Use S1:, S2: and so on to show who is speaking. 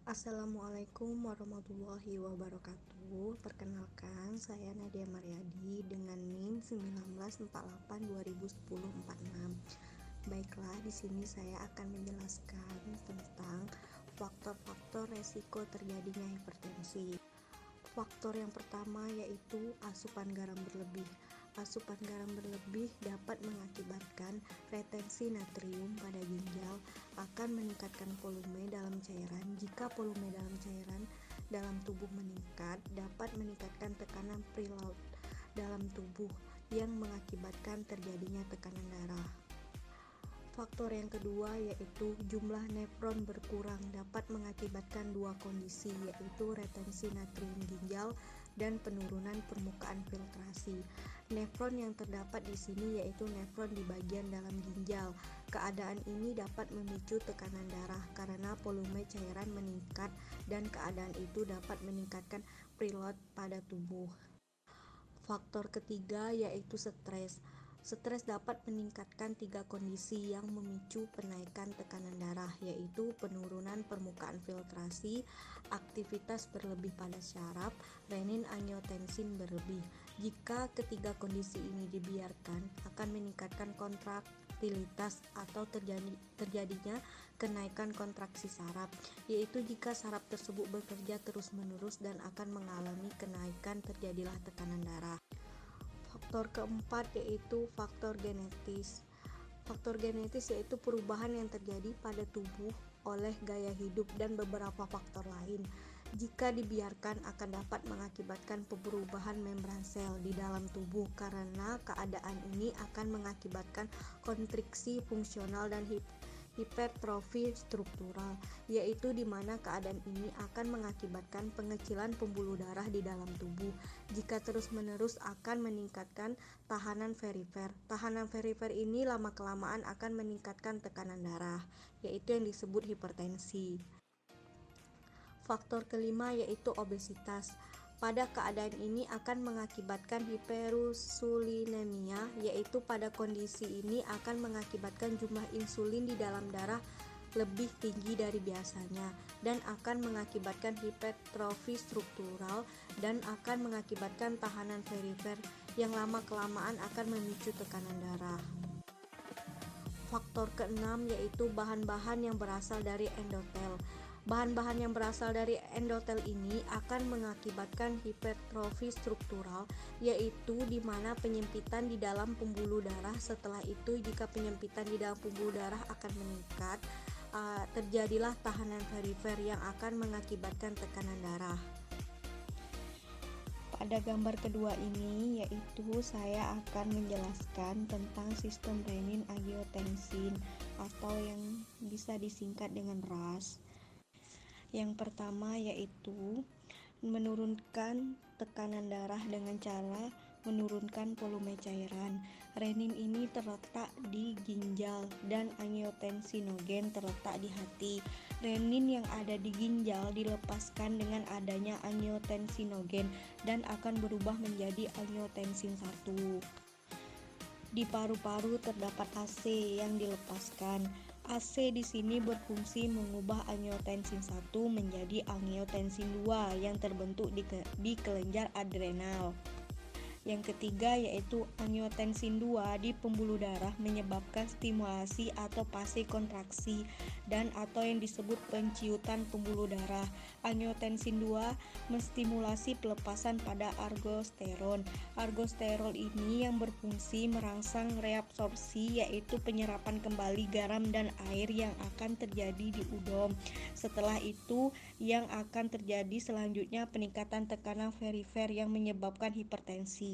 S1: Assalamualaikum warahmatullahi wabarakatuh. Perkenalkan, saya Nadia Mariadi dengan NIM 1948-2010-46. Baiklah, di sini saya akan menjelaskan tentang faktor-faktor resiko terjadinya hipertensi. Faktor yang pertama yaitu asupan garam berlebih. Asupan garam berlebih dapat mengakibatkan retensi natrium pada ginjal, akan meningkatkan volume dalam cairan. Jika volume dalam cairan dalam tubuh meningkat, dapat meningkatkan tekanan preload dalam tubuh yang mengakibatkan terjadinya tekanan darah. Faktor yang kedua yaitu jumlah nefron berkurang, dapat mengakibatkan dua kondisi yaitu retensi natrium ginjal dan penurunan permukaan filtrasi. Nefron yang terdapat di sini yaitu nefron di bagian dalam ginjal. Keadaan ini dapat memicu tekanan darah karena volume cairan meningkat dan keadaan itu dapat meningkatkan preload pada tubuh. Faktor ketiga yaitu stres. Stres dapat meningkatkan tiga kondisi yang memicu penaikan tekanan darah, yaitu penurunan permukaan filtrasi, aktivitas berlebih pada syaraf, renin-angiotensin berlebih. Jika ketiga kondisi ini dibiarkan, akan meningkatkan kontraktilitas atau terjadinya kenaikan kontraksi saraf, yaitu jika saraf tersebut bekerja terus-menerus dan akan mengalami kenaikan, terjadilah tekanan darah. Faktor keempat yaitu faktor genetis. Faktor genetis yaitu perubahan yang terjadi pada tubuh oleh gaya hidup dan beberapa faktor lain. Jika dibiarkan akan dapat mengakibatkan perubahan membran sel di dalam tubuh, karena keadaan ini akan mengakibatkan kontriksi fungsional dan hipertrofi struktural, yaitu di mana keadaan ini akan mengakibatkan pengecilan pembuluh darah di dalam tubuh. Jika terus-menerus akan meningkatkan tahanan perifer. Tahanan perifer ini lama-kelamaan akan meningkatkan tekanan darah, yaitu yang disebut hipertensi. Faktor kelima yaitu obesitas. Pada keadaan ini akan mengakibatkan hiperusulinemia, yaitu pada kondisi ini akan mengakibatkan jumlah insulin di dalam darah lebih tinggi dari biasanya dan akan mengakibatkan hipertrofi struktural dan akan mengakibatkan tahanan perifer yang lama-kelamaan akan memicu tekanan darah. Faktor keenam yaitu bahan-bahan yang berasal dari endotel. Bahan-bahan yang berasal dari endotel ini akan mengakibatkan hipertrofi struktural, yaitu di mana penyempitan di dalam pembuluh darah. Setelah itu, jika penyempitan di dalam pembuluh darah akan meningkat, terjadilah tahanan perifer yang akan mengakibatkan tekanan darah. Pada gambar kedua ini yaitu saya akan menjelaskan tentang sistem renin-angiotensin atau yang bisa disingkat dengan RAS. Yang pertama yaitu menurunkan tekanan darah dengan cara menurunkan volume cairan. Renin ini terletak di ginjal dan angiotensinogen terletak di hati. Renin yang ada di ginjal dilepaskan dengan adanya angiotensinogen dan akan berubah menjadi angiotensin 1. Di paru-paru terdapat AC yang dilepaskan. AC di sini berfungsi mengubah angiotensin 1 menjadi angiotensin 2 yang terbentuk di kelenjar adrenal. Yang ketiga yaitu angiotensin 2 di pembuluh darah menyebabkan stimulasi atau fase kontraksi dan atau yang disebut penciutan pembuluh darah. Angiotensin 2 menstimulasi pelepasan pada aldosteron. Aldosteron ini yang berfungsi merangsang reabsorpsi, yaitu penyerapan kembali garam dan air yang akan terjadi di udom. Setelah itu yang akan terjadi selanjutnya peningkatan tekanan perifer yang menyebabkan hipertensi.